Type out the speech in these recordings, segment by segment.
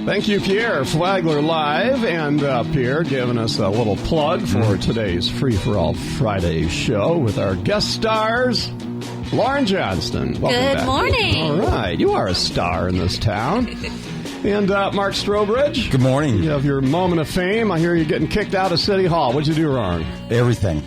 Thank you, Pierre. Flagler Live, and Pierre giving us a little plug for today's Free for All Friday show with our guest stars, Lauren Johnston. Welcome Good back. morning. All right, you are a star in this town. And Mark Strobridge. Good morning. You have your moment of fame. I hear you getting kicked out of City Hall. What'd you do wrong? Everything.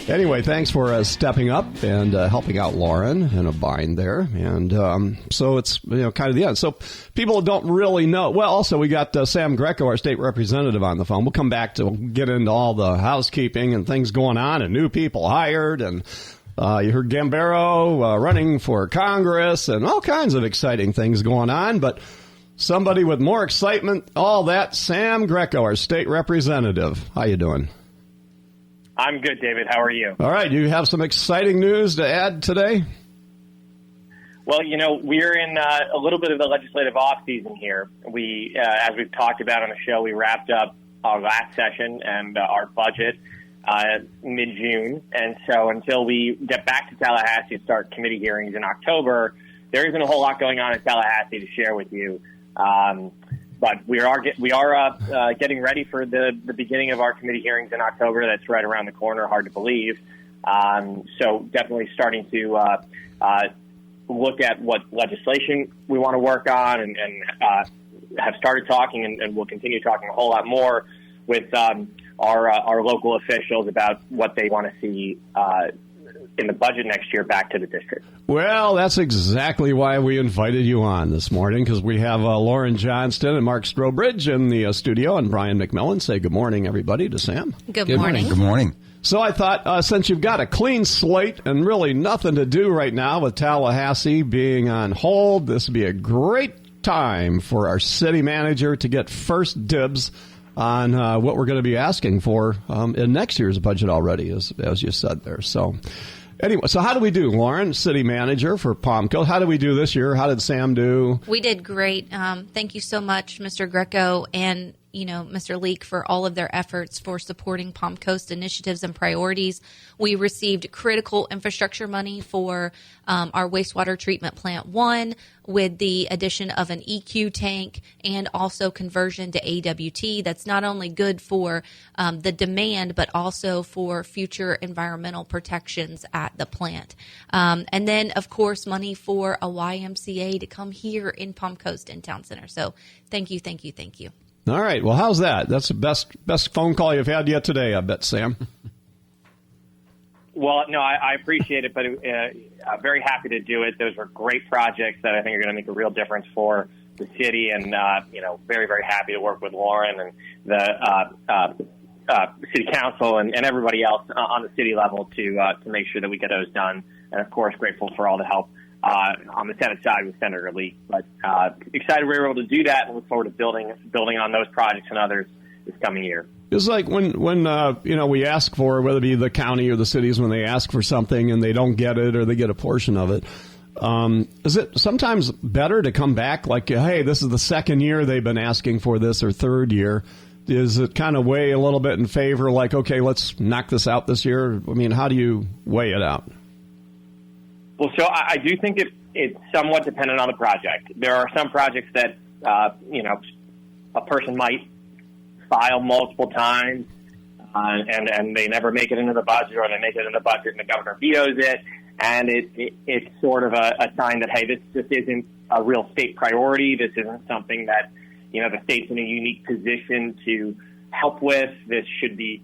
Anyway, thanks for stepping up and helping out Lauren in a bind there. And so it's kind of the end. So people don't really know. Well, also we got Sam Greco, our state representative, on the phone. We'll come back to get into all the housekeeping and things going on and new people hired. And you heard Gambaro running for Congress and all kinds of exciting things going on. But somebody with more excitement, all that, Sam Greco, our state representative. How you doing? I'm good, David. How are you? All right. You have some exciting news to add today? Well, we're in a little bit of the legislative off-season here. We, as we've talked about on the show, we wrapped up our last session and our budget mid-June. And so until we get back to Tallahassee and start committee hearings in October, there isn't a whole lot going on in Tallahassee to share with you. But we are getting ready for the beginning of our committee hearings in October. That's right around the corner. Hard to believe. So definitely starting to look at what legislation we want to work on, and have started talking, and we'll continue talking a whole lot more with our local officials about what they want to see in the budget next year back to the district. Well, that's exactly why we invited you on this morning, because we have Lauren Johnston and Mark Strobridge in the studio, and Brian McMillan. Say good morning, everybody, to Sam. Good morning. Good morning. So I thought, since you've got a clean slate and really nothing to do right now with Tallahassee being on hold, this would be a great time for our city manager to get first dibs on what we're going to be asking for in next year's budget already, as you said there. So anyway, so how do we do, Lauren, city manager for Palm Coast? How did we do this year? How did Sam do? We did great. Thank you so much, Mr. Greco and Mr. Leak, for all of their efforts for supporting Palm Coast initiatives and priorities. We received critical infrastructure money for our wastewater treatment plant 1 with the addition of an EQ tank and also conversion to AWT. That's not only good for the demand, but also for future environmental protections at the plant. And then, of course, money for a YMCA to come here in Palm Coast in Town Center. So thank you, thank you, thank you. All right. Well, how's that? That's the best phone call you've had yet today, I bet, Sam. Well, no, I appreciate it, but I'm very happy to do it. Those were great projects that I think are going to make a real difference for the city, and very, very happy to work with Lauren and the city council and everybody else on the city level to make sure that we get those done. And of course, grateful for all the help on the Senate side with Senator Lee. But excited we were able to do that, and look forward to building on those projects and others this coming year. It's like when we ask for, whether it be the county or the cities, when they ask for something and they don't get it or they get a portion of it, is it sometimes better to come back like, hey, this is the second year they've been asking for this, or third year? Does it kind of weigh a little bit in favor, like, okay, let's knock this out this year? I mean, how do you weigh it out? Well, so I do think it's somewhat dependent on the project. There are some projects that, a person might file multiple times and they never make it into the budget, or they make it in the budget and the governor vetoes it. And it's sort of a sign that, hey, this just isn't a real state priority. This isn't something that, the state's in a unique position to help with. This should be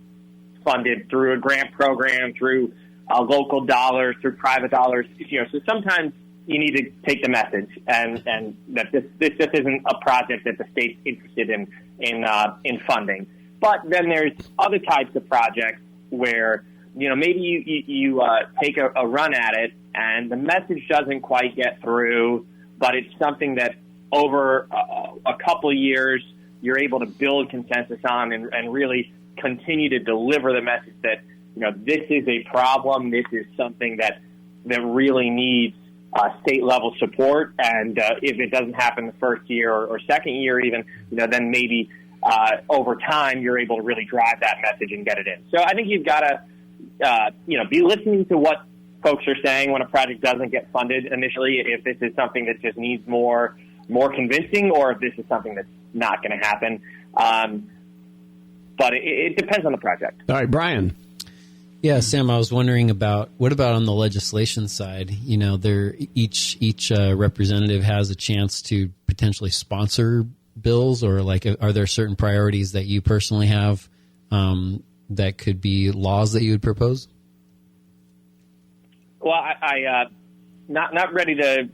funded through a grant program, through local dollars, through private dollars. So sometimes you need to take the message and that this just isn't a project that the state's interested in funding. But then there's other types of projects where, maybe you take a run at it and the message doesn't quite get through, but it's something that over a couple of years you're able to build consensus on and really continue to deliver the message that, this is a problem. This is something that really needs state-level support. And if it doesn't happen the first year or second year even, then maybe over time you're able to really drive that message and get it in. So I think you've got to, be listening to what folks are saying when a project doesn't get funded initially. If this is something that just needs more more convincing or if this is something that's not going to happen. But it depends on the project. All right, Brian. Yeah, Sam, I was wondering what about on the legislation side? You know, each representative has a chance to potentially sponsor bills, or like, are there certain priorities that you personally have that could be laws that you would propose? Well, I not ready to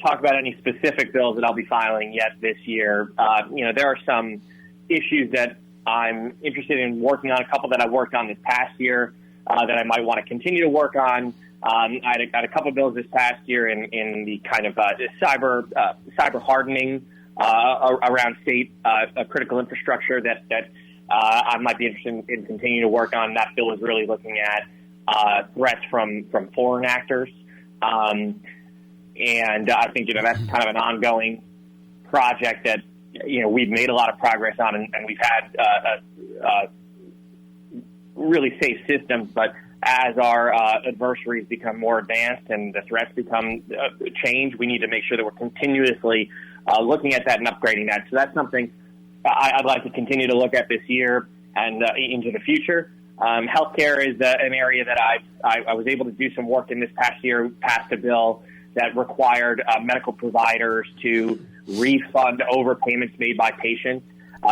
talk about any specific bills that I'll be filing yet this year. There are some issues that I'm interested in working on, a couple that I worked on this past year that I might want to continue to work on. I had a couple bills this past year in the kind of cyber hardening around state critical infrastructure that I might be interested in continuing to work on. That bill is really looking at threats from foreign actors. And I think, that's kind of an ongoing project that, we've made a lot of progress on, and we've had really safe systems. But as our adversaries become more advanced and the threats become change, we need to make sure that we're continuously looking at that and upgrading that. So that's something I'd like to continue to look at this year and into the future. Healthcare is an area that I was able to do some work in this past year, passed a bill that required medical providers to refund overpayments made by patients.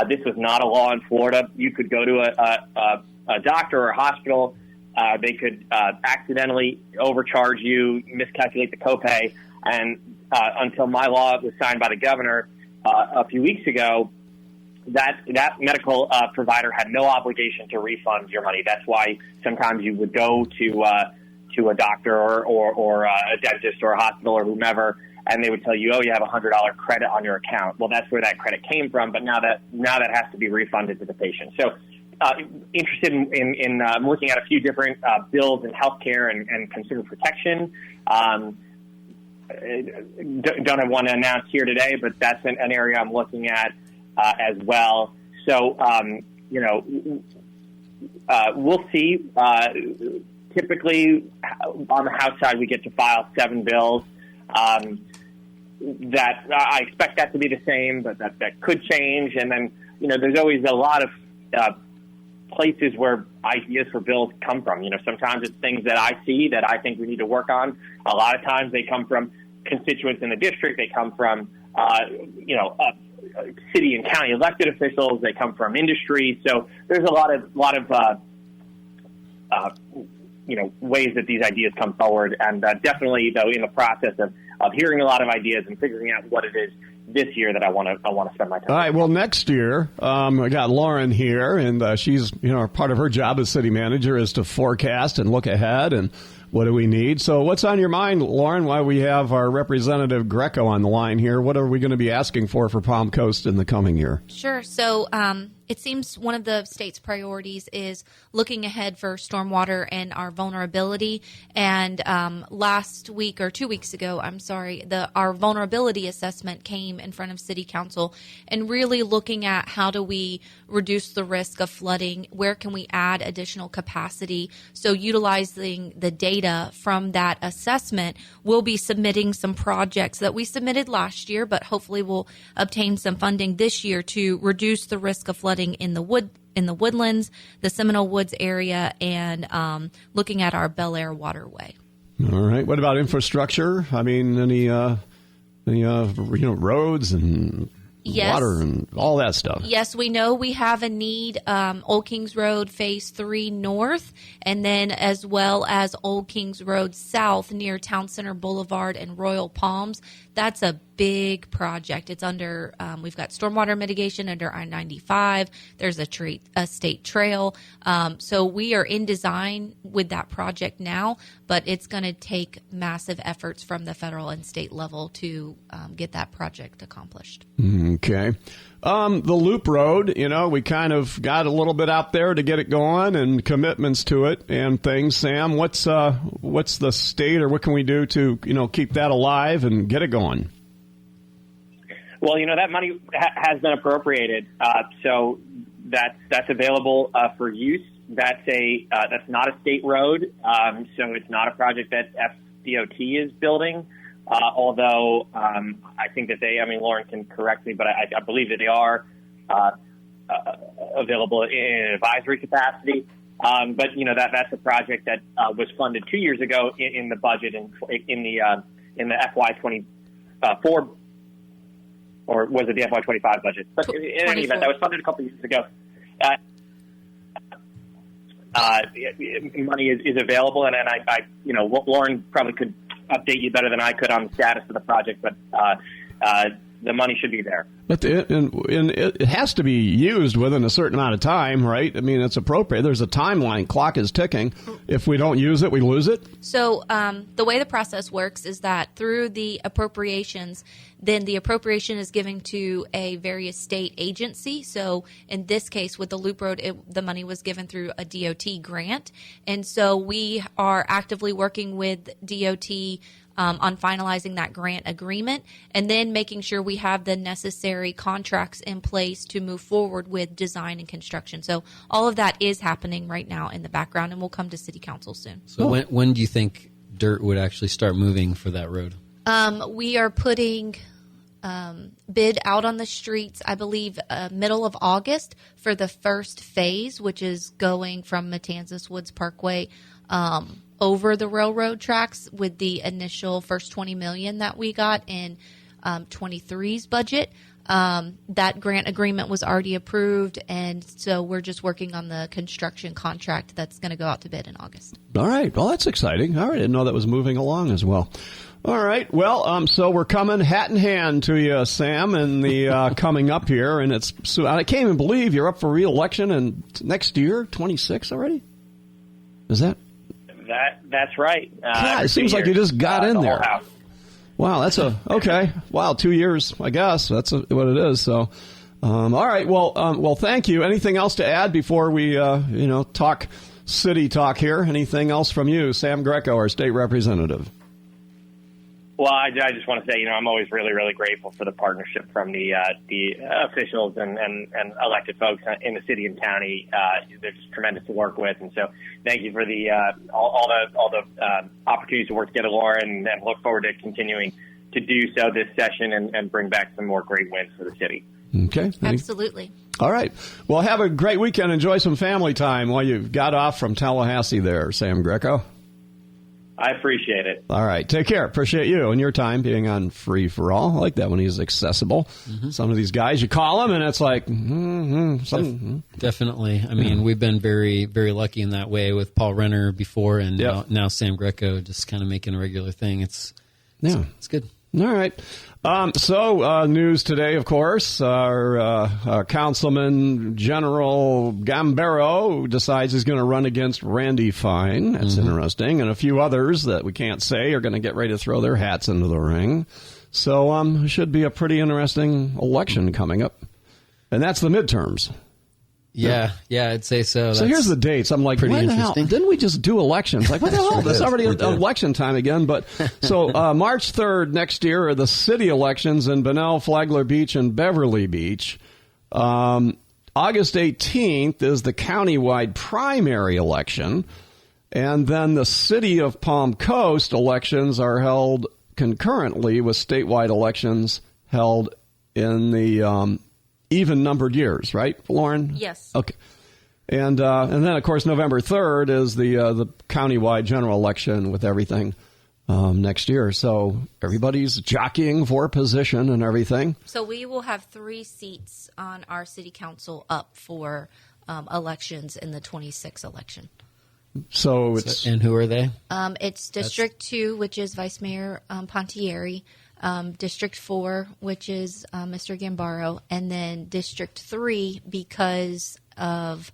This was not a law in Florida. You could go to a doctor or a hospital. They could accidentally overcharge you, miscalculate the copay, and until my law was signed by the governor a few weeks ago, that medical provider had no obligation to refund your money. That's why sometimes you would go to a doctor or a dentist or a hospital or whomever, and they would tell you, oh, you have a $100 credit on your account. Well, that's where that credit came from, but now that has to be refunded to the patient. So interested in looking at a few different bills in healthcare and consumer protection. Don't have one to announce here today, but that's an area I'm looking at as well. So, we'll see. Typically, on the House side, we get to file 7 bills. That I expect that to be the same, but that could change. And then, there's always a lot of places where ideas for bills come from. Sometimes it's things that I see that I think we need to work on. A lot of times they come from constituents in the district. They come from, city and county elected officials. They come from industry. So there's a lot of ways that these ideas come forward. And definitely, though, in the process of hearing a lot of ideas and figuring out what it is this year that I want to spend my time. All right. Well, next year, I got Lauren here, and she's, part of her job as city manager is to forecast and look ahead and what do we need. So what's on your mind, Lauren, while we have our Representative Greco on the line here? What are we going to be asking for Palm Coast in the coming year? Sure. So it seems one of the state's priorities is looking ahead for stormwater and our vulnerability. And last week or 2 weeks ago, our vulnerability assessment came in front of City Council, and really looking at how do we reduce the risk of flooding, where can we add additional capacity. So utilizing the data from that assessment, we'll be submitting some projects that we submitted last year, but hopefully we'll obtain some funding this year to reduce the risk of flooding in the woodlands, the Seminole Woods area, and looking at our Bel Air waterway. All right. What about infrastructure? I mean, any roads and water and all that stuff? Yes, we know we have a need. Old Kings Road Phase 3 North, and then as well as Old Kings Road South near Town Center Boulevard and Royal Palms. That's a big project. It's under, we've got stormwater mitigation under I-95. There's a state trail. So we are in design with that project now, but it's going to take massive efforts from the federal and state level to get that project accomplished. Okay. The Loop Road, we kind of got a little bit out there to get it going and commitments to it and things. Sam, what's the state, or what can we do to, keep that alive and get it going? Well, that money has been appropriated, so that's available for use. That's not a state road, so it's not a project that FDOT is building. although I think that Lauren can correct me, but I believe that they are available in an advisory capacity. But that's a project that was funded 2 years ago in the budget in the FY24, or was it the FY25 budget? But in any event, that was funded a couple of years ago. Money is available, and Lauren probably could update you better than I could on the status of the project, but the money should be there. But it has to be used within a certain amount of time, right? I mean, it's appropriate. There's a timeline. Clock is ticking. If we don't use it, we lose it? So the way the process works is that through the appropriations, then the appropriation is given to a various state agency. So in this case, with the Loop Road, the money was given through a DOT grant. And so we are actively working with DOT on finalizing that grant agreement and then making sure we have the necessary contracts in place to move forward with design and construction. So all of that is happening right now in the background, and we'll come to City Council soon. So when do you think dirt would actually start moving for that road? We are putting bid out on the streets, I believe, middle of August for the first phase, which is going from Matanzas Woods Parkway over the railroad tracks with the initial first $20 million that we got in 23's budget. That grant agreement was already approved, and so we're just working on the construction contract that's going to go out to bid in August. All right. Well, that's exciting. All right. I didn't know that was moving along as well. All right. Well, so we're coming hat in hand to you, Sam, in the coming up here, and I can't even believe you're up for re-election in next year, 26 already. Is that? That's right. Yeah, it seems like you just got in there. Wow, that's okay. Wow, 2 years, I guess. That's what it is. So, all right. Well, thank you. Anything else to add before we, talk city talk here? Anything else from you, Sam Greco, our state representative? Well, I just want to say, I'm always really, really grateful for the partnership from the officials and elected folks in the city and county. They're just tremendous to work with, and so thank you for the all the opportunities to work together, Lauren, and look forward to continuing to do so this session and bring back some more great wins for the city. Okay, absolutely. All right. Well, have a great weekend. Enjoy some family time while you got off from Tallahassee there, Sam Greco. I appreciate it. All right. Take care. Appreciate you and your time being on Free for All. I like that when he's accessible. Mm-hmm. Some of these guys, you call them and it's like, Definitely. I mean, we've been very, very lucky in that way with Paul Renner before, and now Sam Greco just kind of making a regular thing. It's good. All right. So news today, of course, our Councilman General Gambaro decides he's going to run against Randy Fine. That's interesting. And a few others that we can't say are going to get ready to throw their hats into the ring. So it should be a pretty interesting election coming up. And that's the midterms. Yeah, I'd say so. So here's the dates. I'm like, pretty interesting. Didn't we just do elections? Like, what the hell? That's already election time again. But so March 3rd next year are the city elections in Bunnell, Flagler Beach, and Beverly Beach. August 18th is the countywide primary election. And then the city of Palm Coast elections are held concurrently with statewide elections held in the even-numbered years, right, Lauren? Yes. Okay. And then, of course, November 3rd is the countywide general election with everything next year. So everybody's jockeying for position and everything. So we will have 3 seats on our city council up for elections in the 26 election. So it's... And who are they? It's District 2, which is Vice Mayor Pontieri. District 4, which is Mr. Gambaro, and then District 3 because of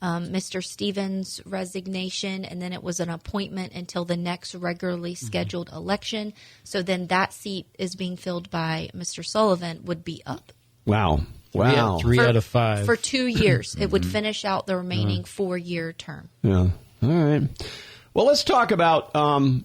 Mr. Stevens' resignation, and then it was an appointment until the next regularly scheduled election. So then that seat is being filled by Mr. Sullivan, would be up. Wow. 3 out of 5. For 2 years. It would finish out the remaining 4-year term. Yeah. All right. Well, let's talk about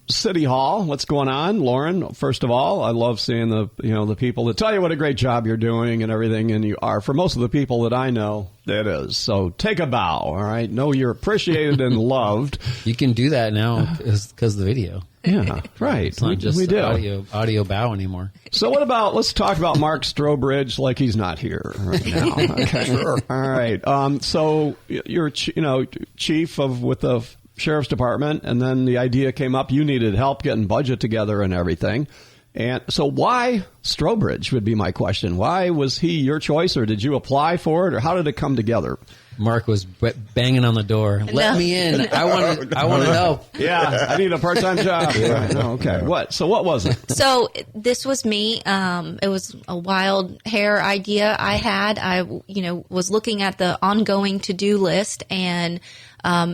City Hall. What's going on, Lauren? First of all, I love seeing the people that tell you what a great job you're doing and everything, and you are. For most of the people that I know, it is. So take a bow, all right? Know you're appreciated and loved. You can do that now because of the video. Yeah, right. It's not just we do. audio bow anymore. So let's talk about Mark Strobridge like he's not here right now. Okay. Sure. All right. So you're, chief with the Sheriff's Department, and then the idea came up you needed help getting budget together and everything. And so why Strobridge would be my question. Why was he your choice, or did you apply for it, or how did it come together? Mark was banging on the door. Let me in. I want to help. Yeah, I need a part-time job. Right. Oh, okay. What? So what was it? So this was me. It was a wild hair idea I had. I, was looking at the ongoing to-do list and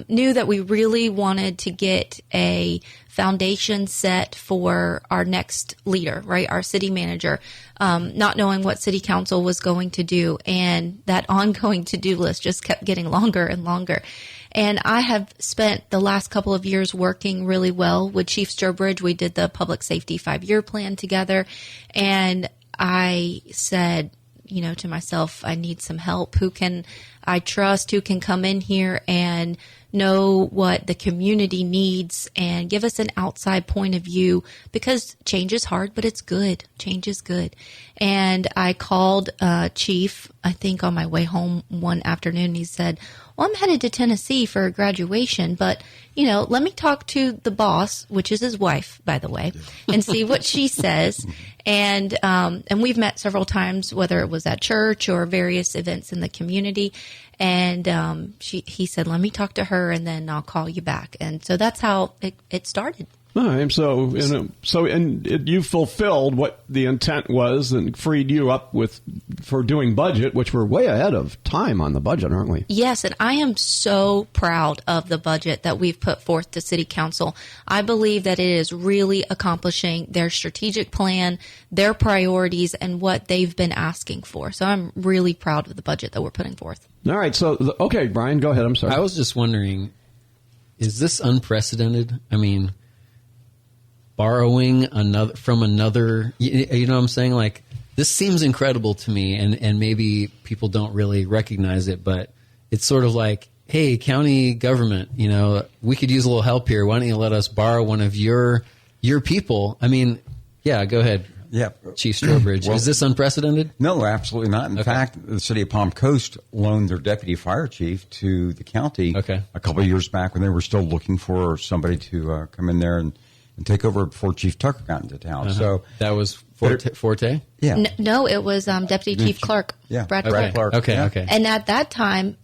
knew that we really wanted to get a foundation set for our next leader, right? Our city manager, not knowing what city council was going to do. And that ongoing to-do list just kept getting longer and longer. And I have spent the last couple of years working really well with Chief Strobridge. We did the public safety 5-year plan together. And I said, to myself, I need some help. Who can I trust? Who can come in here and know what the community needs and give us an outside point of view, because change is hard, but it's good. Change is good. And I called Chief, I think on my way home one afternoon. He said, well, I'm headed to Tennessee for a graduation, but, let me talk to the boss, which is his wife, by the way, and see what she says. And we've met several times, whether it was at church or various events in the community. And he said, let me talk to her, and then I'll call you back. And so that's how it started. All right, so you fulfilled what the intent was and freed you up for doing budget, which we're way ahead of time on the budget, aren't we? Yes, and I am so proud of the budget that we've put forth to City Council. I believe that it is really accomplishing their strategic plan, their priorities, and what they've been asking for. So I'm really proud of the budget that we're putting forth. All right, so, okay, Brian, go ahead. I'm sorry. I was just wondering, is this unprecedented? I mean, borrowing from another, you know what I'm saying? Like, this seems incredible to me, and maybe people don't really recognize it, but it's sort of like, hey, county government, we could use a little help here. Why don't you let us borrow one of your people? I mean, yeah, go ahead. Yeah. Chief Strobridge. Is this unprecedented? No, absolutely not. In fact, the city of Palm Coast loaned their deputy fire chief to the county a couple of years back when they were still looking for somebody to come in there and take over before Chief Tucker got into town. So that was Forte? Yeah. No, it was Deputy Chief Clark. Yeah. Brad Clark. Okay. And at that time,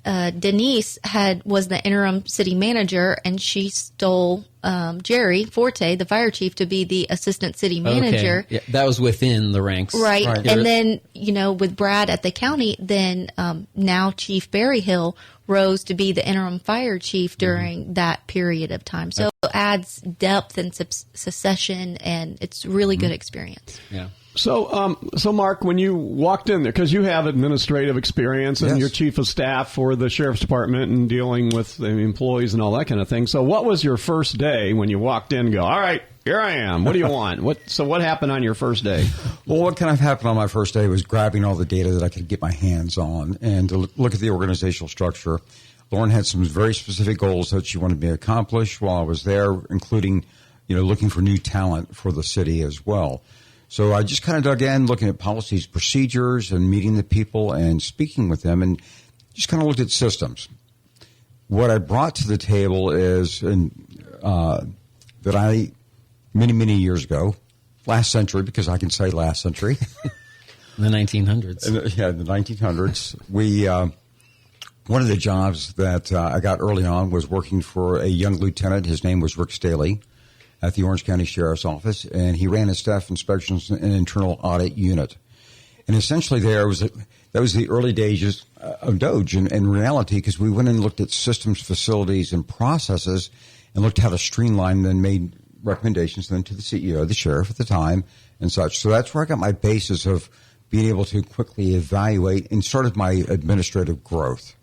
Denise was the interim city manager, and she stole Jerry Forte, the fire chief, to be the assistant city manager. Okay. Yeah, that was within the ranks. Right. And then, with Brad at the county, then now Chief Berryhill rose to be the interim fire chief during that period of time. So it adds depth and succession, and it's really good experience. Yeah. So, Mark, when you walked in there, because you have administrative experience and you're chief of staff for the Sheriff's Department and dealing with the employees and all that kind of thing. So what was your first day when you walked in and go, all right, here I am. What do you want? What happened on your first day? Well, what kind of happened on my first day was grabbing all the data that I could get my hands on and to look at the organizational structure. Lauren had some very specific goals that she wanted me to accomplish while I was there, including, looking for new talent for the city as well. So I just kind of dug in, looking at policies, procedures, and meeting the people and speaking with them, and just kind of looked at systems. What I brought to the table is that I, many, many years ago, last century, because I can say last century. In the 1900s. In the 1900s. One of the jobs that I got early on was working for a young lieutenant. His name was Rick Staley at the Orange County Sheriff's Office, and he ran a staff inspections and internal audit unit. And essentially that was the early days of DOGE in reality, because we went and looked at systems, facilities, and processes and looked how to streamline, then made recommendations then to the CEO, the sheriff at the time, and such. So that's where I got my basis of being able to quickly evaluate and started my administrative growth.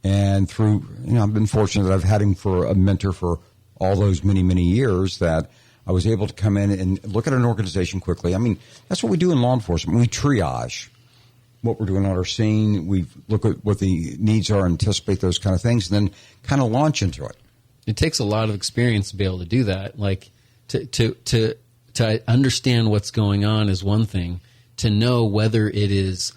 And through, I've been fortunate that I've had him for a mentor for all those many, many years, that I was able to come in and look at an organization quickly. I mean, that's what we do in law enforcement. We triage what we're doing on our scene. We look at what the needs are, anticipate those kind of things, and then kind of launch into it. It takes a lot of experience to be able to do that. Like to understand what's going on is one thing. To know whether it is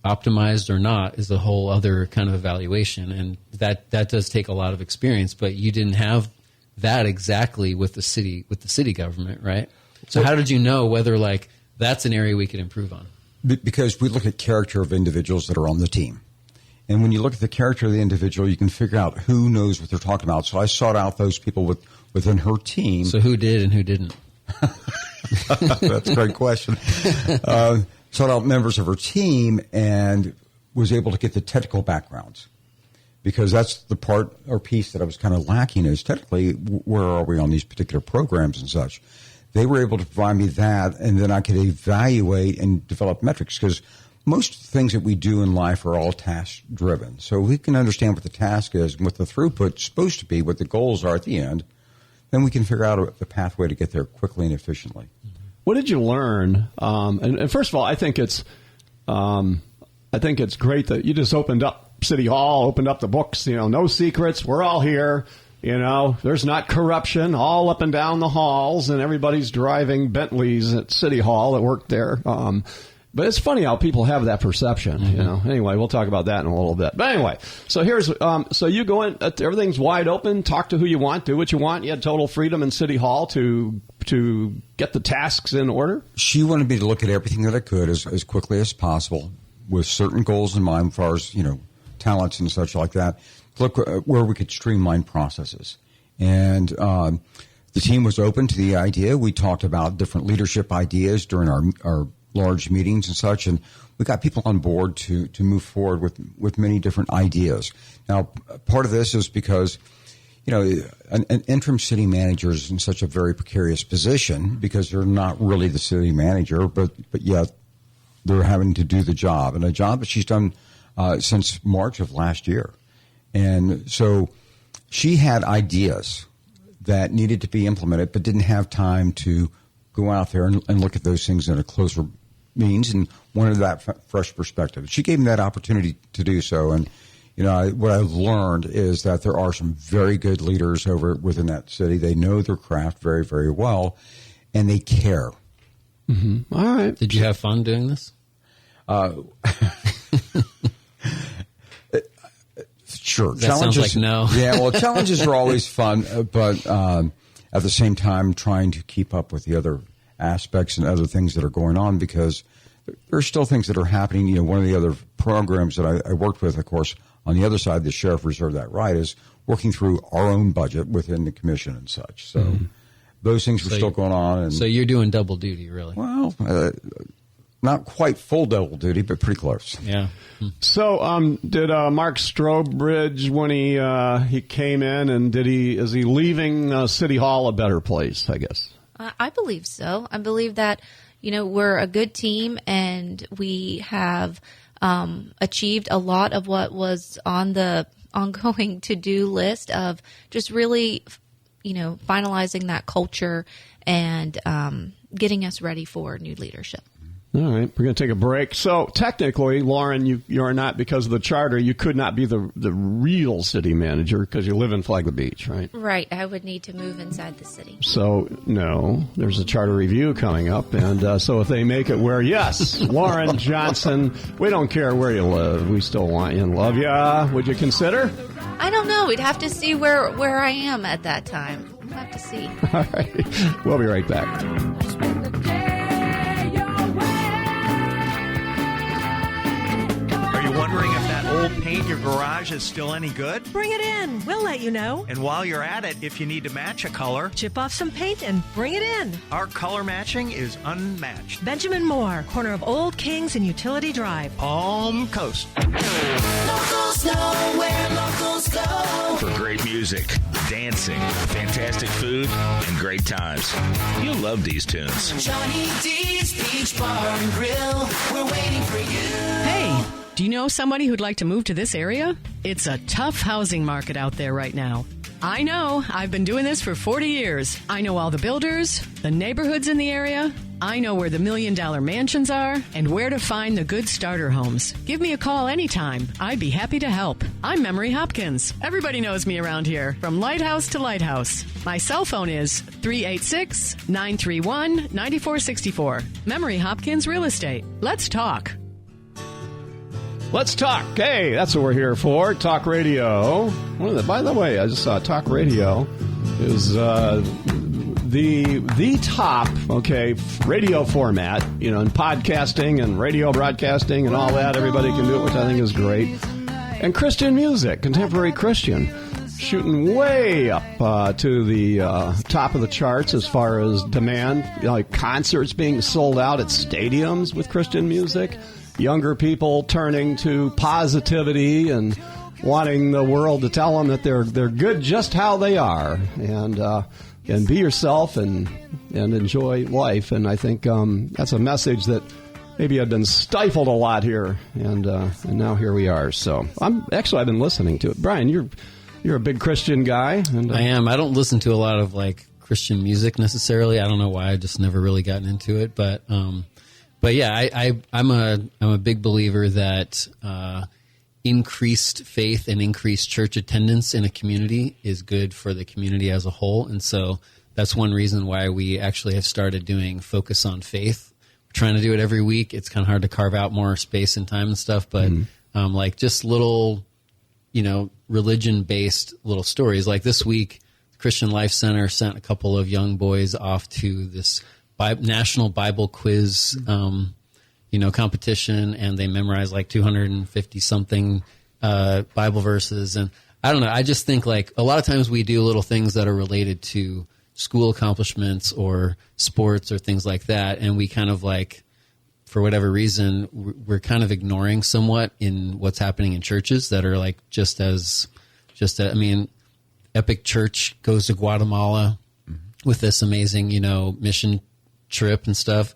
optimized or not is a whole other kind of evaluation, and that does take a lot of experience. But you didn't have that exactly with the city government, right? So how did you know whether like that's an area we could improve on? Because we look at character of individuals that are on the team. And when you look at the character of the individual, you can figure out who knows what they're talking about. So I sought out those people within her team. So who did and who didn't? That's a great question. Sought out members of her team and was able to get the technical backgrounds. Because that's the part or piece that I was kind of lacking is technically, where are we on these particular programs and such? They were able to provide me that, and then I could evaluate and develop metrics, because most things that we do in life are all task-driven. So we can understand what the task is and what the throughput's supposed to be, what the goals are at the end, then we can figure out the pathway to get there quickly and efficiently. What did you learn? And first of all, I think it's great that you just opened up City Hall, opened up the books, no secrets. We're all here. There's not corruption all up and down the halls, and everybody's driving Bentleys at City Hall that work there. But it's funny how people have that perception, Anyway, we'll talk about that in a little bit. But anyway, so here's, so you go in, everything's wide open, talk to who you want, do what you want. You had total freedom in City Hall to get the tasks in order? She wanted me to look at everything that I could as quickly as possible with certain goals in mind as far as, talents and such like that. Look where we could streamline processes. And the team was open to the idea. We talked about different leadership ideas during our large meetings and such, and we got people on board to move forward with many different ideas. Now, part of this is because, an interim city manager is in such a very precarious position because they're not really the city manager, but yet they're having to do the job, and a job that she's done since March of last year. And so she had ideas that needed to be implemented but didn't have time to go out there and look at those things in a closer means and wanted that fresh perspective. She gave me that opportunity to do so. And, what I've learned is that there are some very good leaders within that city. They know their craft very, very well, and they care. Mm-hmm. All right. Did you have fun doing this? Sure. That sounds like no. Yeah, well, challenges are always fun, but at the same time, trying to keep up with the other aspects and other things that are going on, because there are still things that are happening. One of the other programs that I worked with, of course, on the other side, the sheriff reserved that right, is working through our own budget within the commission and such. So those things were still going on. And, so you're doing double duty, really? Well, not quite full double duty, but pretty close. Yeah. So, did Mark Strobridge, when he came in, and is he leaving City Hall a better place, I guess? I believe so. I believe that, we're a good team, and we have achieved a lot of what was on the ongoing to-do list of just really, finalizing that culture and getting us ready for new leadership. All right, we're going to take a break. So technically, Lauren, you are not, because of the charter, you could not be the real city manager because you live in Flagler Beach, right? Right. I would need to move inside the city. So, no, there's a charter review coming up. And so if they make it where, yes, Lauren Johnson, we don't care where you live. We still want you and love you. Would you consider? I don't know. We'd have to see where I am at that time. We'll have to see. All right. We'll be right back. Wondering if that old paint in your garage is still any good? Bring it in. We'll let you know. And while you're at it, if you need to match a color, chip off some paint and bring it in. Our color matching is unmatched. Benjamin Moore, corner of Old Kings and Utility Drive. Palm Coast. Locals know where locals go. For great music, dancing, fantastic food, and great times. You'll love these tunes. Johnny D's Beach Bar and Grill. We're waiting for you. Hey, Do you know somebody who'd like to move to this area? It's a tough housing market out there right now. I know. I've been doing this for 40 years. I know all the builders, the neighborhoods in the area. I know where the $1 million mansions are and where to find the good starter homes. Give me a call anytime. I'd be happy to help. I'm Memory Hopkins. Everybody knows me around here, from lighthouse to lighthouse. My cell phone is 386-931-9464. Memory Hopkins Real Estate. Let's talk. Let's talk. Hey, that's what we're here for. Talk radio. By the way, I just saw Talk Radio is the top, radio format, in podcasting and radio broadcasting and all that. Everybody can do it, which I think is great. And Christian music, contemporary Christian, shooting way up to the top of the charts as far as demand. Like concerts being sold out at stadiums with Christian music. Younger people turning to positivity and wanting the world to tell them that they're good just how they are, and be yourself and enjoy life. And I think that's a message that maybe had been stifled a lot here, and now here we are. So I've been listening to it. Brian, you're a big Christian guy, and I am. I don't listen to a lot of Christian music necessarily. I don't know why. I just never really gotten into it, but yeah, I'm a big believer that increased faith and increased church attendance in a community is good for the community as a whole. And so that's one reason why we actually have started doing Focus on Faith. We're trying to do it every week. It's kind of hard to carve out more space and time and stuff, but just little, religion-based little stories. Like this week, Christian Life Center sent a couple of young boys off to this national Bible quiz competition, and they memorized 250 something Bible verses. And I don't know, I just think a lot of times we do little things that are related to school accomplishments or sports or things like that, and we kind of for whatever reason we're kind of ignoring somewhat in what's happening in churches that are Epic Church goes to Guatemala with this amazing mission trip and stuff.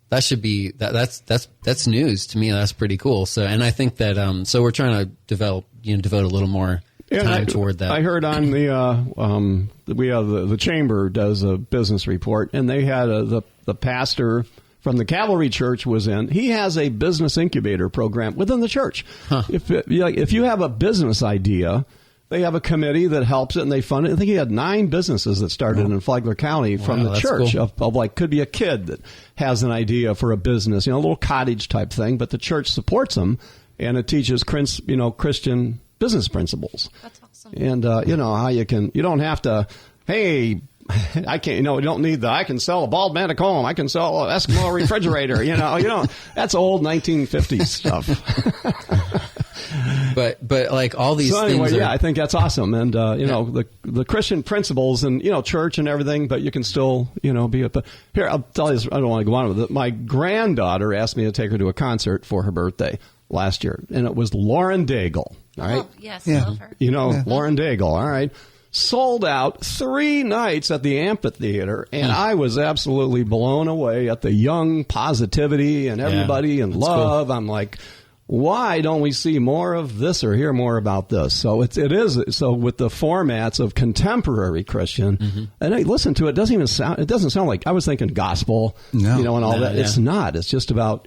That should be that's news to me. That's pretty cool. So, and I think that so we're trying to devote a little more time toward that. I heard on the chamber does a business report, and they had the pastor from the Cavalry Church was in. He has a business incubator program within the church. Huh. If you have a business idea, they have a committee that helps it, and they fund it. I think he had 9 businesses that started in Flagler County from the church. Cool. Could be a kid that has an idea for a business, a little cottage type thing, but the church supports them, and it teaches Christian business principles. That's awesome. And how you don't have to. Hey, I can't. You don't need I can sell a bald manic comb. I can sell an Eskimo refrigerator. That's old 1950s stuff. But all these things. Yeah, I think that's awesome, and the Christian principles and church and everything. But you can still be a. Here, I'll tell you this. I don't want to go on with it. My granddaughter asked me to take her to a concert for her birthday last year, and it was Lauren Daigle. All right. Oh, yes, I love her. Lauren Daigle. All right. Sold out 3 nights at the amphitheater, and I was absolutely blown away at the young positivity and everybody and love. Cool. I'm like, why don't we see more of this or hear more about this? So it is with the formats of contemporary Christian, and I listen to it. It doesn't sound like I was thinking gospel, and all that. Yeah. It's not. It's just about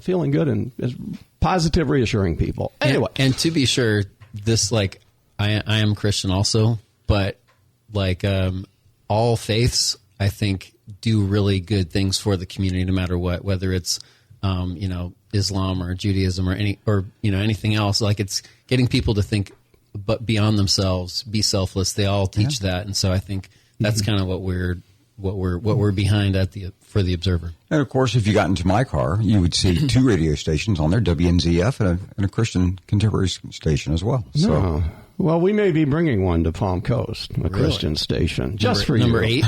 feeling good and positive, reassuring people. Anyway, and to be sure, this I am Christian also, but all faiths, I think, do really good things for the community, no matter what, whether it's Islam or Judaism or anything else. It's getting people to think, but beyond themselves, be selfless. They all teach that, and so I think that's kind of what we're behind for the Observer. And of course, if you got into my car, you would see 2 radio stations on there, WNZF and a Christian contemporary station as well. So. No. Well, we may be bringing one to Palm Coast, a Christian station, just for you. Number 8?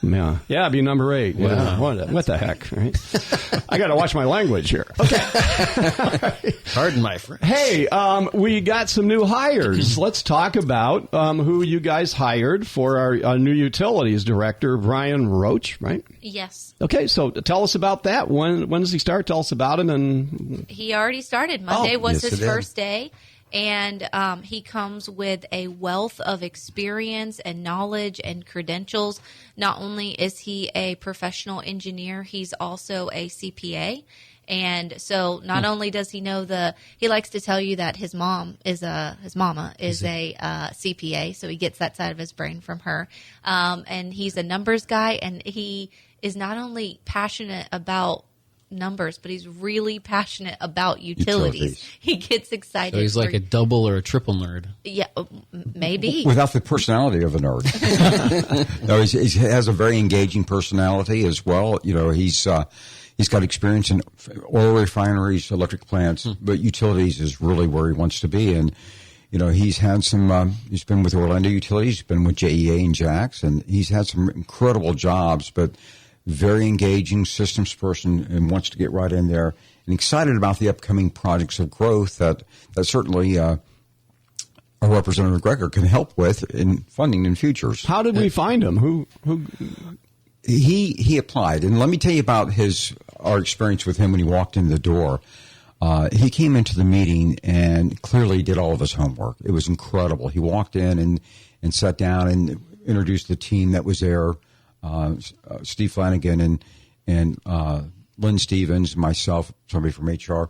Yeah, it'd be number 8. Wow. What the heck, right? I got to watch my language here. Okay. Pardon my French. Hey, we got some new hires. Let's talk about who you guys hired for our new utilities director, Brian Roach, right? Yes. Okay, so tell us about that. When does he start? Tell us about him. And He already started. Monday was yes, his it is. first day. And he comes with a wealth of experience and knowledge and credentials. Not only is he a professional engineer, he's also a CPA. And so not only does he know he likes to tell you that his mama is a CPA, so he gets that side of his brain from her. And he's a numbers guy, and he is not only passionate about numbers, but he's really passionate about utilities. He gets excited. So he's like a double or a triple nerd. Yeah, maybe. Without the personality of a nerd. No, he has a very engaging personality as well. You know, he's got experience in oil refineries, electric plants, but utilities is really where he wants to be. And, you know, he's had some, he's been with Orlando Utilities, he's been with JEA and Jax, and he's had some incredible jobs, but very engaging systems person and wants to get right in there and excited about the upcoming projects of growth that certainly our Representative Greger can help with in funding in futures. how did we find him? Who? He applied, and let me tell you about our experience with him when he walked in the door. He came into the meeting and clearly did all of his homework. It was incredible. He walked in and sat down and introduced the team that was there. Steve Flanagan and Lynn Stevens, myself, somebody from HR.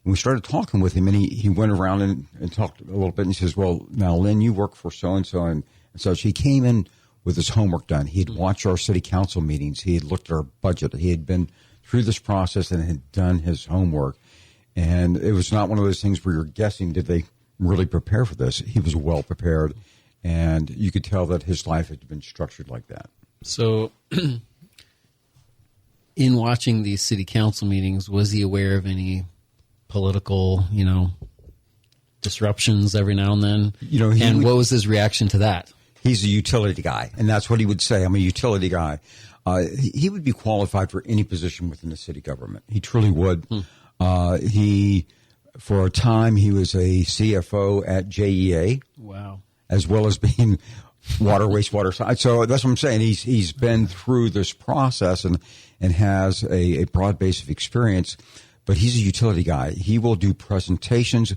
And we started talking with him, and he went around and talked a little bit, and he says, well, now, Lynn, you work for so-and-so, and such. He came in with his homework done. He had watched our city council meetings. He had looked at our budget. He had been through this process and had done his homework. And it was not one of those things where you're guessing, did they really prepare for this? He was well prepared, and you could tell that his life had been structured like that. So, in watching these city council meetings, was he aware of any political, disruptions every now and then? What was his reaction to that? He's a utility guy, and that's what he would say. I'm a utility guy. He would be qualified for any position within the city government. He truly would. For a time, he was a CFO at JEA. Wow. As well as being wastewater side. So that's what I'm saying. He's been through this process and has a broad base of experience, but he's a utility guy. He will do presentations,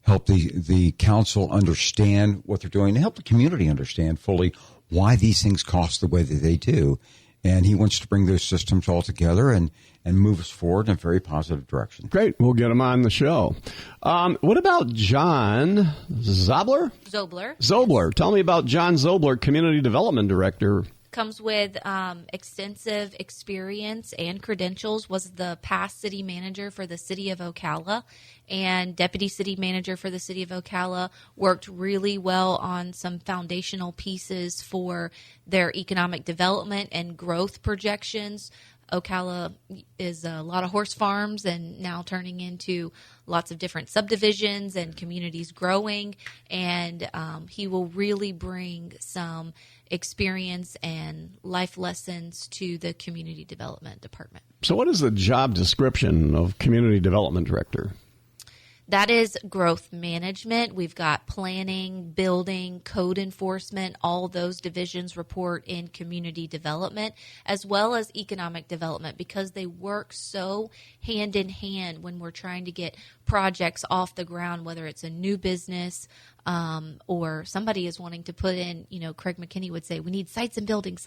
help the council understand what they're doing, and help the community understand fully why these things cost the way that they do. And he wants to bring those systems all together and move us forward in a very positive direction. Great. We'll get him on the show. What about John Zobler? Zobler. Tell me about John Zobler, Community Development Director. Comes with extensive experience and credentials, was the past city manager for the city of Ocala and deputy city manager for the city of Ocala, worked really well on some foundational pieces for their economic development and growth projections. Ocala is a lot of horse farms and now turning into lots of different subdivisions and communities growing. And he will really bring some experience and life lessons to the community development department. So what is the job description of Community Development Director? That is growth management. We've got planning, building, code enforcement. All those divisions report in community development, as well as economic development, because they work so hand in hand when we're trying to get projects off the ground, whether it's a new business or somebody is wanting to put in, Craig McKinney would say, we need sites and buildings.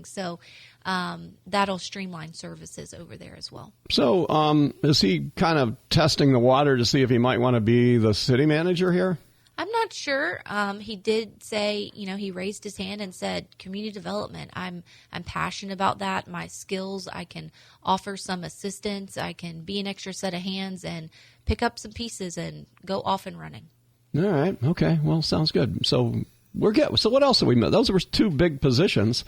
So that'll streamline services over there as well. So is he kind of testing the water to see if he might want to be the city manager here? I'm not sure. He did say, he raised his hand and said, community development. I'm passionate about that. My skills, I can offer some assistance. I can be an extra set of hands and pick up some pieces and go off and running. All right. Okay. Well, sounds good. So we're good. So what else have we met? Those were two big positions.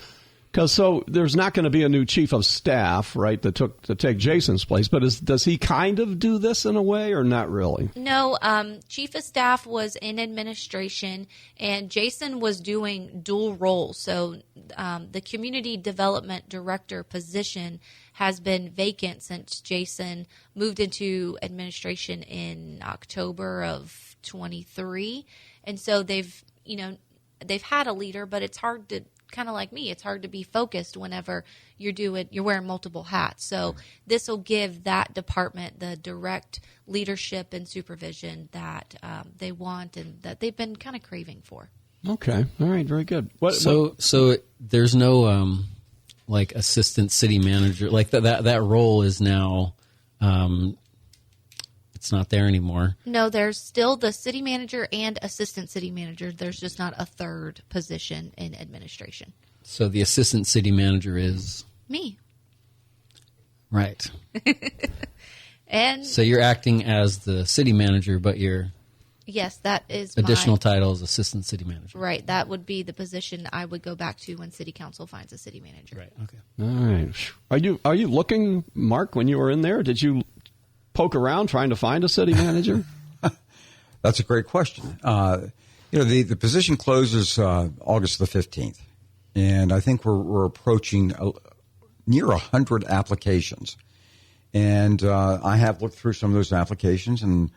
Because so there's not going to be a new chief of staff, right, to take Jason's place. But does he kind of do this in a way or not really? No, chief of staff was in administration, and Jason was doing dual roles. So the community development director position has been vacant since Jason moved into administration in October of 23. And so they've had a leader, but it's hard to, kind of like me, it's hard to be focused whenever you're wearing multiple hats. So this will give that department the direct leadership and supervision that they want and that they've been kind of craving for. Okay. All right. Very good. So there's no like assistant city manager, like that role is now it's not there anymore. No, there's still the city manager and assistant city manager. There's just not a third position in administration. So the assistant city manager is me. Right. And so you're acting as the city manager, but your yes, that is additional title is assistant city manager. Right. That would be the position I would go back to when city council finds a city manager. Right. Okay. All right. Are you looking, Mark, when you were in there? Did you poke around trying to find a city manager? That's a great question. The position closes August the 15th, and I think we're approaching near 100 applications. And I have looked through some of those applications, and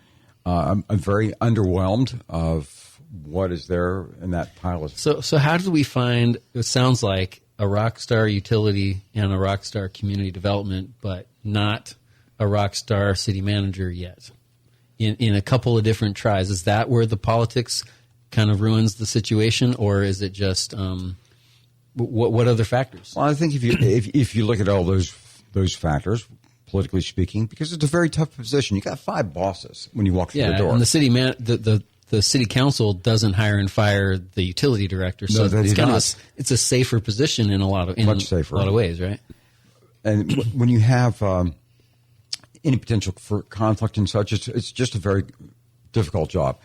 I'm very underwhelmed of what is there in that pile of. So how do we find? It sounds like a Rockstar utility and a Rockstar community development, but not a Rockstar city manager yet. In a couple of different tries, is that where the politics kind of ruins the situation, or is it just what other factors? Well, I think if you look at all those factors, politically speaking, because it's a very tough position. You got 5 bosses when you walk through the door. And the city the city council doesn't hire and fire the utility director, so it's a safer position in much safer a lot of ways, right? And when you have any potential for conflict and such, it's just a very difficult job.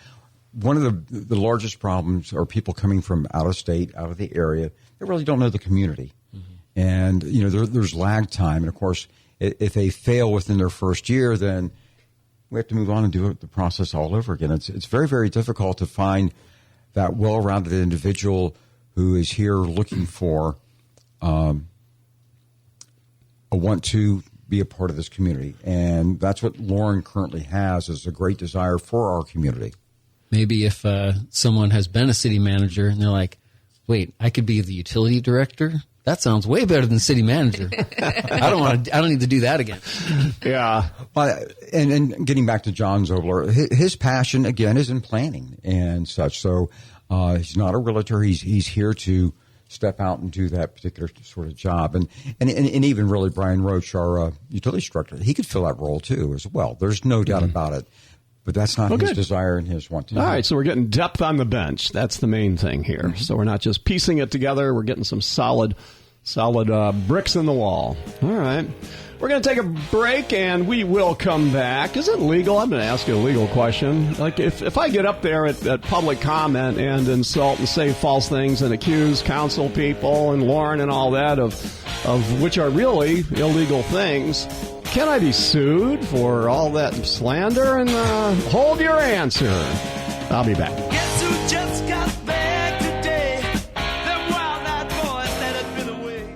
One of the largest problems are people coming from out of state, out of the area. They really don't know the community, and there's lag time. And of course, if they fail within their first year, then we have to move on and do the process all over again. It's very, very difficult to find that well-rounded individual who is here looking for a want to be a part of this community. And that's what Lauren currently has, is a great desire for our community. Maybe if someone has been a city manager and they're like, wait, I could be the utility director? That sounds way better than city manager. I don't need to do that again. Yeah. And getting back to John Zobler, his passion, again, is in planning and such. So he's not a realtor. He's here to step out and do that particular sort of job. And even really Brian Roach, our utility director, he could fill that role too as well. There's no doubt about it. But that's not his desire and his want to do. All right, so we're getting depth on the bench. That's the main thing here. Mm-hmm. So we're not just piecing it together. We're getting some solid bricks in the wall. All right. We're going to take a break, and we will come back. Is it legal? I'm going to ask you a legal question. Like, if I get up there at public comment and insult and say false things and accuse council people and Lauren and all that of which are really illegal things, can I be sued for all that slander? And hold your answer. I'll be back. Guess who just got back today? Them wild-eyed boys that had been away.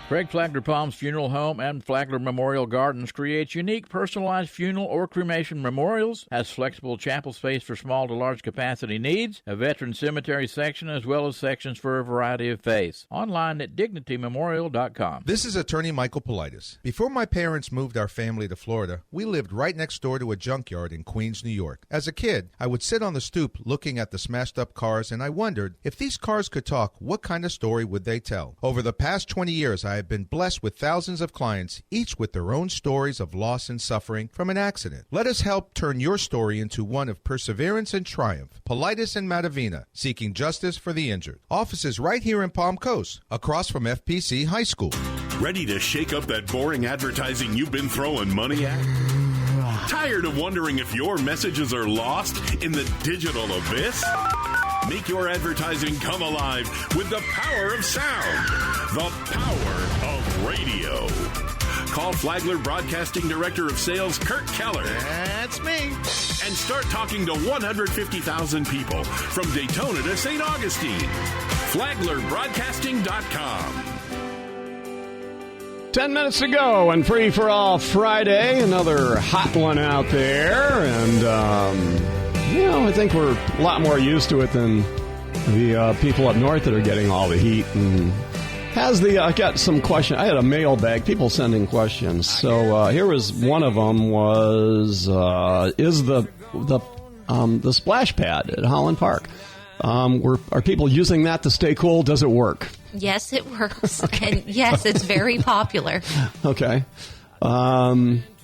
Craig Flagler Palms Funeral Home and Flagler Memorial Gardens creates unique personalized funeral or cremation memorials, has flexible chapel space for small to large capacity needs, a veteran cemetery section, as well as sections for a variety of faiths. Online at dignitymemorial.com. This is attorney Michael Politis. Before my parents moved our family to Florida, we lived right next door to a junkyard in Queens, New York. As a kid, I would sit on the stoop looking at the smashed up cars, and I wondered, if these cars could talk, what kind of story would they tell? Over the past 20 years, I have been blessed with thousands of clients, each with their own stories of loss and suffering from an accident. Let us help turn your story into one of perseverance and triumph. Politis and Matavina, seeking justice for the injured. Offices right here in Palm Coast, across from FPC High School. Ready to shake up that boring advertising you've been throwing money at? Tired of wondering if your messages are lost in the digital abyss? Make your advertising come alive with the power of sound, the power of radio. Call Flagler Broadcasting Director of Sales, Kurt Keller. That's me. And start talking to 150,000 people from Daytona to St. Augustine. flaglerbroadcasting.com. 10 minutes to go and Free for All Friday. Another hot one out there. And, I think we're a lot more used to it than the people up north that are getting all the heat. And I got some questions. I had a mailbag, people sending questions. So here was one of them was, is the splash pad at Holland Park, are people using that to stay cool? Does it work? Yes, it works. Okay. And yes, it's very popular. Okay.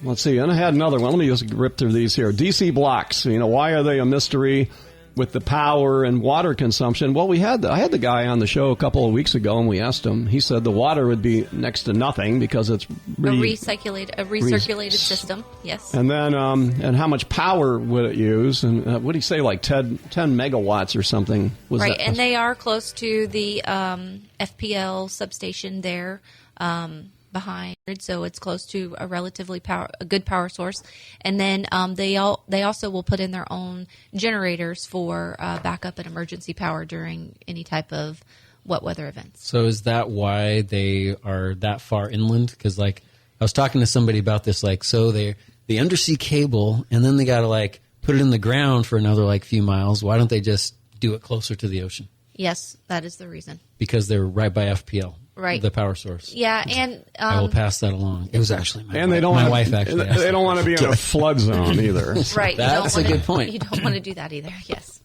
Let's see. And I had another one. Let me just rip through these here. DC blocks. Why are they a mystery with the power and water consumption? Well, I had the guy on the show a couple of weeks ago, and we asked him. He said the water would be next to nothing because it's a recirculated system. Yes. And then, and how much power would it use? And what did he say? Like 10 megawatts or something? Right. And they are close to the FPL substation there. Behind, so it's close to a relatively a good power source, and then they also will put in their own generators for backup and emergency power during any type of wet weather events. So is that why they are that far inland? Because I was talking to somebody about this, so they undersea cable, and then they got to put it in the ground for another few miles. Why don't they just do it closer to the ocean? Yes, that is the reason. Because they're right by FPL. Right. The power source. Yeah, and I will pass that along. It was actually my wife. Actually, they don't want to be in a flood zone either. Right. That's a good point. You don't want to do that either. Yes.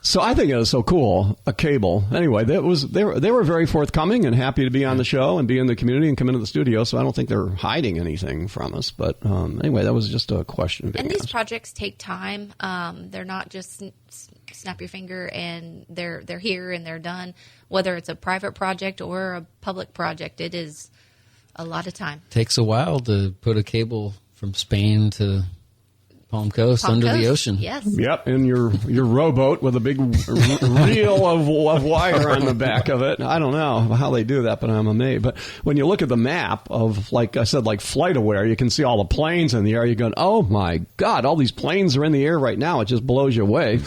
So I think it was so cool, a cable. Anyway, they were very forthcoming and happy to be on the show and be in the community and come into the studio. So I don't think they're hiding anything from us. But anyway, that was just a question. And these projects take time. They're not just snap your finger and they're here and they're done. Whether it's a private project or a public project, it is a lot of time. Takes a while to put a cable from Spain to Palm Coast under the ocean. Yes. Yep, in your rowboat with a big reel of wire on the back of it. I don't know how they do that, but I'm amazed. But when you look at the map of, like I said, Flight Aware, you can see all the planes in the air. You're going, oh my God, all these planes are in the air right now. It just blows you away.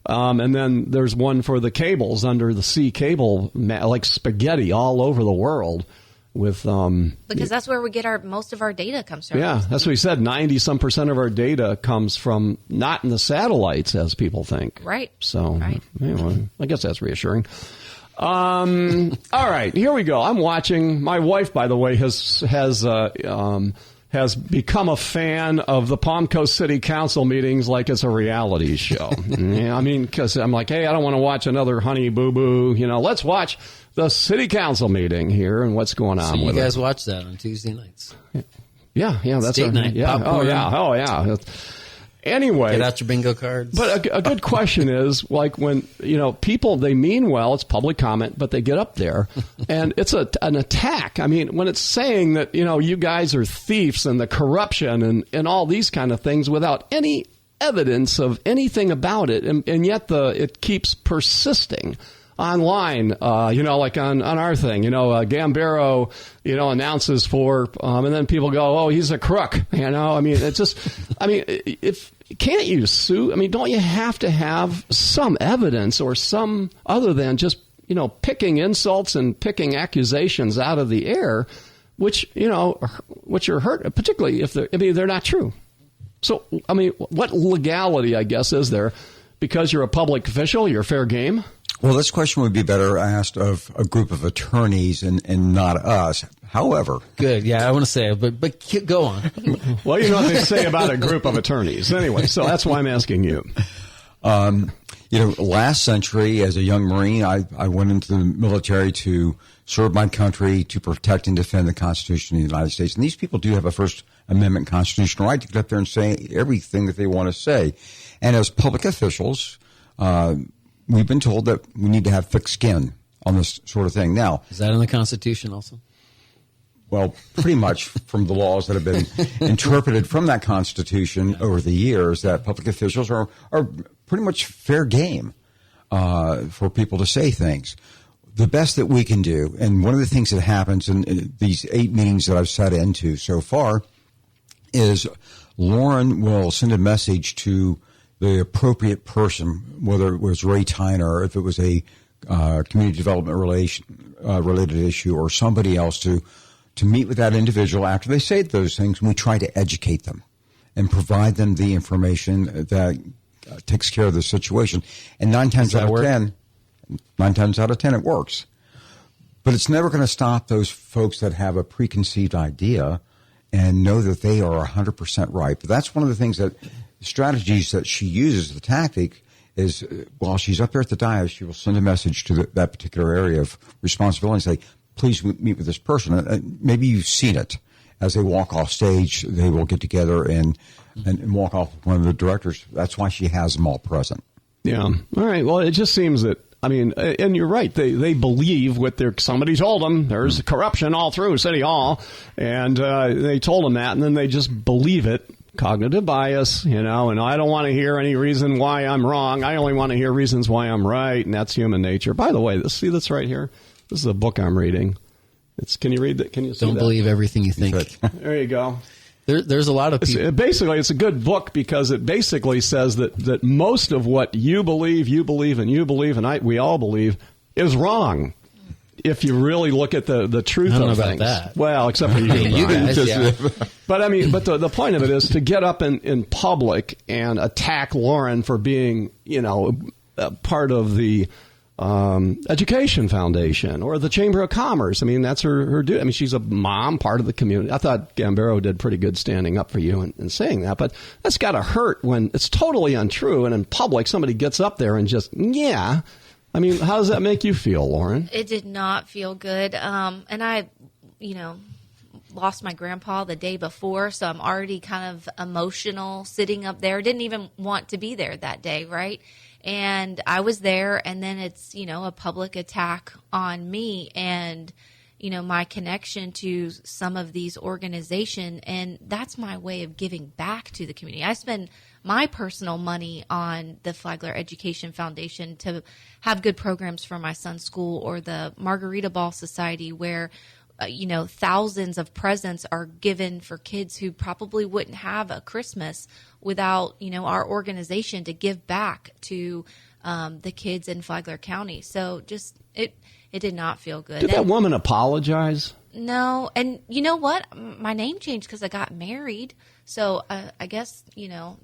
And then there's one for the cables under the sea cable, like spaghetti all over the world. Because that's where we get most of our data comes from. Yeah, that's what he said. 90% of our data comes from not in the satellites, as people think. Right. So, anyway, I guess that's reassuring. All right, here we go. I'm watching. My wife, by the way, has become a fan of the Palm Coast City Council meetings like it's a reality show. Because I'm like, hey, I don't want to watch another Honey Boo Boo. Let's watch the City Council meeting here and what's going on with it. You guys watch that on Tuesday nights? Yeah, that's Date night. Yeah, popcorn. oh yeah. Anyway, get out your bingo cards. But a good question is when people, they mean well. It's public comment, but they get up there and it's an attack. When it's saying that you guys are thieves and the corruption and all these kind of things without any evidence of anything about it, and yet it keeps persisting. Online, like on our thing, Gambaro, announces for, and then people go, oh, he's a crook, it's just, if, can't you sue? Don't you have to have some evidence or some other than just, picking insults and picking accusations out of the air, which are hurt, particularly if they're not true. So, what legality, I guess, is there? Because you're a public official, you're fair game? Well, this question would be better asked of a group of attorneys and not us. However. Good. Yeah, I want to say it, but go on. Well, you know what they say about a group of attorneys. Anyway, so that's why I'm asking you. Last century, as a young Marine, I went into the military to serve my country, to protect and defend the Constitution of the United States. And these people do have a First Amendment constitutional right to get up there and say everything that they want to say. And as public officials, we've been told that we need to have thick skin on this sort of thing. Now, is that in the Constitution also? Well, pretty much from the laws that have been interpreted from that Constitution over the years, that public officials are pretty much fair game. for people to say things. The best that we can do, and one of the things that happens in these 8 meetings that I've sat into so far, is Lauren will send a message to the appropriate person, whether it was Ray Tyner or if it was a community development related issue or somebody else, to meet with that individual after they say those things, and we try to educate them and provide them the information that takes care of the situation. And 9 times out of 10 it works. But it's never going to stop those folks that have a preconceived idea and know that they are 100% right. But that's one of the things that strategies that she uses, the tactic, is while she's up there at the dais, she will send a message to that particular area of responsibility and say, please meet with this person. And maybe you've seen it. As they walk off stage, they will get together and walk off with one of the directors. That's why she has them all present. Yeah. All right. Well, it just seems that, I mean, and you're right. They believe what somebody told them. There's corruption all through City Hall, and they told them that, and then they just believe it. Cognitive bias, and I don't want to hear any reason why I'm wrong. I only want to hear reasons why I'm right, and that's human nature. By the way, see this right here? This is a book I'm reading. Can you read that? Can you see Don't that? believe everything you think. There you go. There's a lot of people. Basically, it's a good book because it basically says that most of what you believe, and we all believe is wrong. If you really look at the truth I don't of know things. about that. Well, except for you, you guys, yeah. But I mean, the point of it is to get up in public and attack Lauren for being, part of the Education Foundation or the Chamber of Commerce. I mean, that's her duty. I mean, she's a mom, part of the community. I thought Gambaro did pretty good standing up for you and saying that, but that's got to hurt when it's totally untrue. And in public, somebody gets up there and just, I mean, how does that make you feel, Lauren? It did not feel good. And I, lost my grandpa the day before, so I'm already kind of emotional sitting up there. Didn't even want to be there that day, right? And I was there, and then it's, a public attack on me and, my connection to some of these organizations. And that's my way of giving back to the community. I spend my personal money on the Flagler Education Foundation to have good programs for my son's school, or the Margarita Ball Society, where thousands of presents are given for kids who probably wouldn't have a Christmas without, our organization to give back to the kids in Flagler County. So just it did not feel good. Did that woman apologize? No. And you know what? My name changed because I got married. So I guess,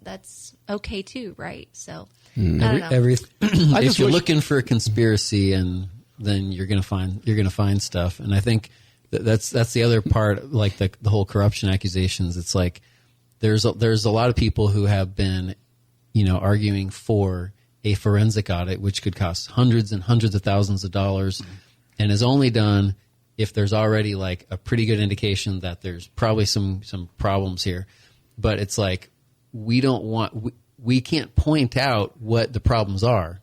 that's okay too, right? So I don't know. If you're looking for a conspiracy, and then you're going to find stuff. And I think that's the other part, like the whole corruption accusations. It's like there's a lot of people who have been, arguing for a forensic audit, which could cost hundreds and hundreds of thousands of dollars, and is only done if there's already like a pretty good indication that there's probably some problems here. But it's like we can't point out what the problems are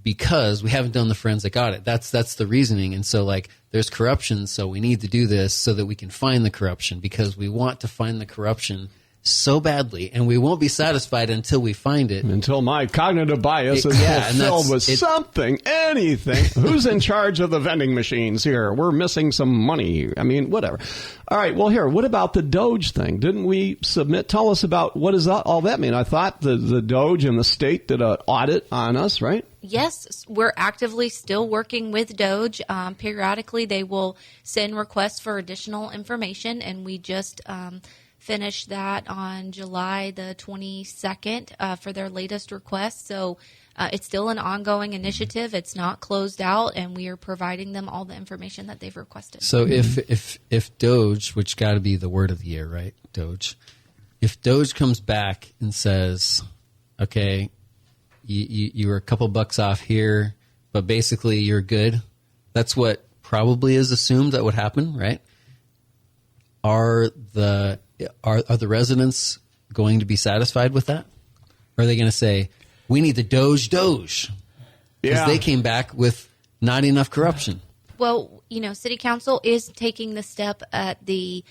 because we haven't done the forensic audit. That's the reasoning. And so like there's corruption, so we need to do this so that we can find the corruption, because we want to find the corruption so badly, and we won't be satisfied until we find it. Until my cognitive bias is fulfilled with something, anything. Who's in charge of the vending machines here? We're missing some money. I mean, whatever. All right, well, here, what about the Doge thing? Didn't we submit? Tell us about what does all that mean? I thought the Doge and the state did an audit on us, right? Yes, we're actively still working with Doge. Periodically, they will send requests for additional information, and we just finished that on July the 22nd for their latest request. So it's still an ongoing initiative. It's not closed out, and we are providing them all the information that they've requested. So if Doge, which got to be the word of the year, right? Doge. If Doge comes back and says, okay, you were a couple bucks off here, but basically you're good. That's what probably is assumed that would happen, right? Are the residents going to be satisfied with that? Or are they going to say, we need the Doge? Because they came back with not enough corruption. Well, City Council is taking the step at the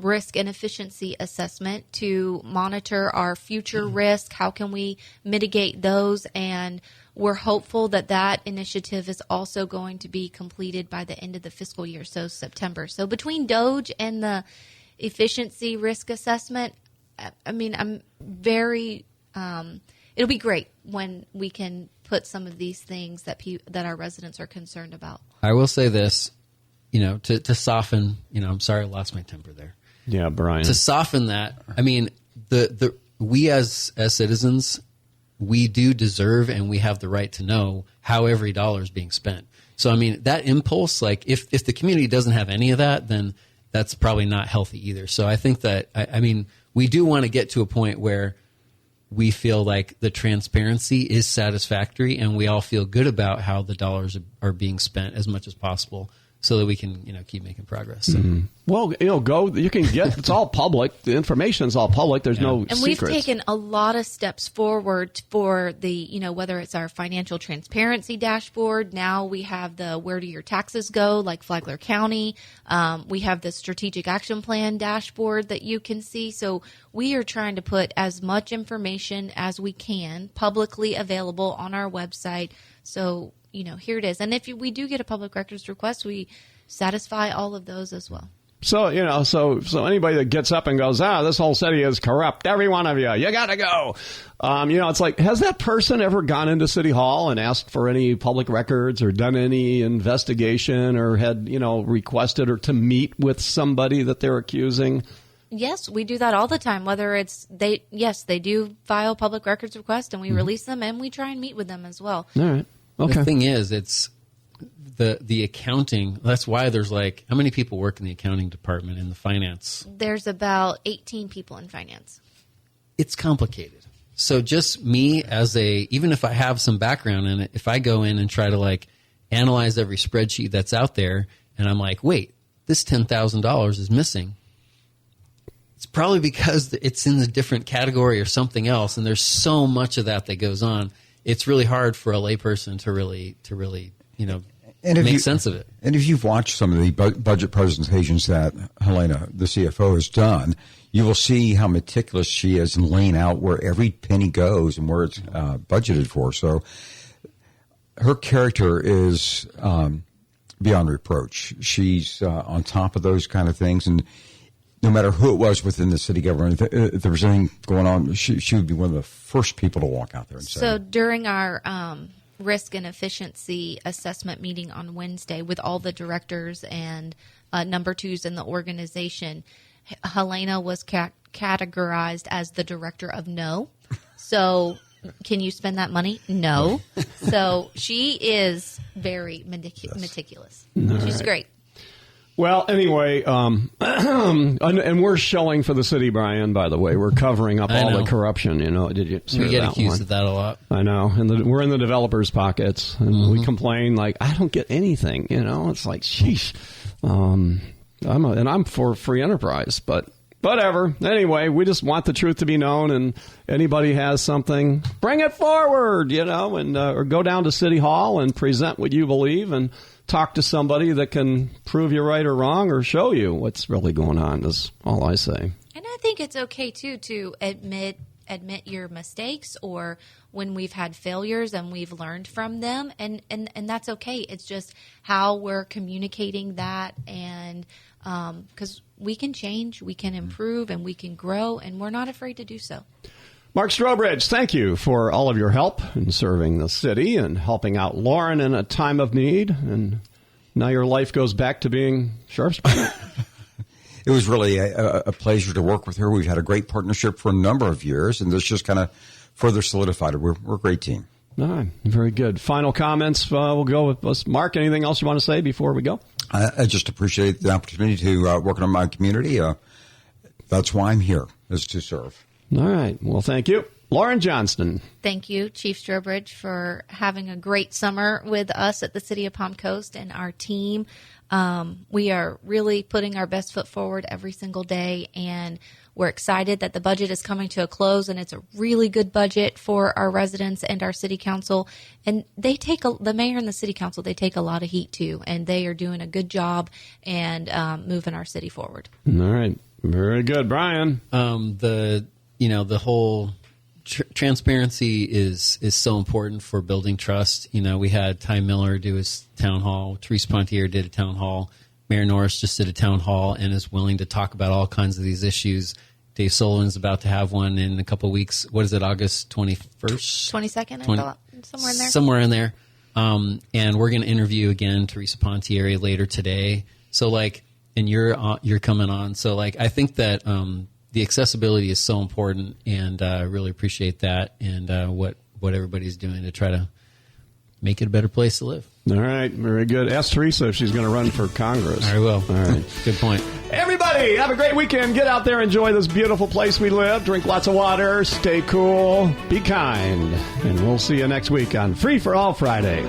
risk and efficiency assessment to monitor our future risk. How can we mitigate those? And we're hopeful that that initiative is also going to be completed by the end of the fiscal year, so September. So between DOGE and the efficiency risk assessment, I mean, I'm very it'll be great when we can put some of these things that that our residents are concerned about. I will say this, to soften, I'm sorry I lost my temper there. Yeah, Brian. To soften that, I mean, we as citizens, we do deserve and we have the right to know how every dollar is being spent. So, I mean, that impulse, like if the community doesn't have any of that, then that's probably not healthy either. So I think that, I mean, we do want to get to a point where we feel like the transparency is satisfactory and we all feel good about how the dollars are being spent as much as possible so that we can, keep making progress. So. Mm-hmm. Well, you can get, it's all public. The information's all public. There's no And secrets. we've taken a lot of steps forward for the, whether it's our financial transparency dashboard. Now we have the where do your taxes go, like Flagler County. We have the strategic action plan dashboard that you can see. So we are trying to put as much information as we can publicly available on our website. So, here it is. And if we do get a public records request, we satisfy all of those as well. So, so anybody that gets up and goes, this whole city is corrupt, every one of you got to go. It's like, has that person ever gone into City Hall and asked for any public records or done any investigation or had, requested or to meet with somebody that they're accusing? Yes, we do that all the time. Whether it's they do file public records requests and we release them and we try and meet with them as well. All right. Okay. The thing is, it's the accounting. That's why there's how many people work in the accounting department in the finance? There's about 18 people in finance. It's complicated. So just me even if I have some background in it, if I go in and try to analyze every spreadsheet that's out there and I'm like, wait, this $10,000 is missing. It's probably because it's in a different category or something else. And there's so much of that goes on. It's really hard for a layperson to really make sense of it. And if you've watched some of the budget presentations that Helena, the CFO, has done, you will see how meticulous she is in laying out where every penny goes and where it's budgeted for. So her character is beyond reproach. She's on top of those kind of things, and no matter who it was within the city government, if there was anything going on, she would be one of the first people to walk out there and say. So during our risk and efficiency assessment meeting on Wednesday with all the directors and number twos in the organization, Helena was categorized as the director of no. So can you spend that money? No. So she is very meticulous. She's great. Well, anyway, and we're showing for the city, Brian, by the way. We're covering up all the corruption, Did you see we get that accused one? of that a lot. I know. And we're in the developers' pockets, and we complain I don't get anything, It's like, sheesh. I'm for free enterprise, but whatever. Anyway, we just want the truth to be known, and anybody has something, bring it forward, and or go down to City Hall and present what you believe and talk to somebody that can prove you right or wrong or show you what's really going on is all I say. And I think it's okay, too, to admit your mistakes or when we've had failures and we've learned from them. And that's okay. It's just how we're communicating that. And because we can change, we can improve, and we can grow, and we're not afraid to do so. Mark Strobridge, thank you for all of your help in serving the city and helping out Lauren in a time of need. And now your life goes back to being sheriff's department. It was really a pleasure to work with her. We've had a great partnership for a number of years, and this just kind of further solidified it. We're a great team. All right, very good. Final comments. We'll go with Mark. Anything else you want to say before we go? I just appreciate the opportunity to work on my community. That's why I'm here, is to serve. All right. Well, thank you. Lauren Johnston. Thank you, Chief Strobridge, for having a great summer with us at the City of Palm Coast and our team. We are really putting our best foot forward every single day, and we're excited that the budget is coming to a close, and it's a really good budget for our residents and our city council. And they the mayor and the city council, they take a lot of heat too, and they are doing a good job and moving our city forward. All right. Very good. Brian. The whole transparency is so important for building trust. We had Ty Miller do his town hall. Therese Pontier did a town hall. Mayor Norris just did a town hall and is willing to talk about all kinds of these issues. Dave Sullivan's about to have one in a couple of weeks. What is it, August 21st? 22nd, somewhere in there. Somewhere in there. And we're going to interview again Teresa Pontieri later today. So, and you're coming on. So, I think that the accessibility is so important, and I really appreciate that and what everybody's doing to try to make it a better place to live. All right, very good. Ask Teresa if she's going to run for Congress. I will. All right. Good point. Everybody, have a great weekend. Get out there, enjoy this beautiful place we live. Drink lots of water, stay cool, be kind. And we'll see you next week on Free for All Friday.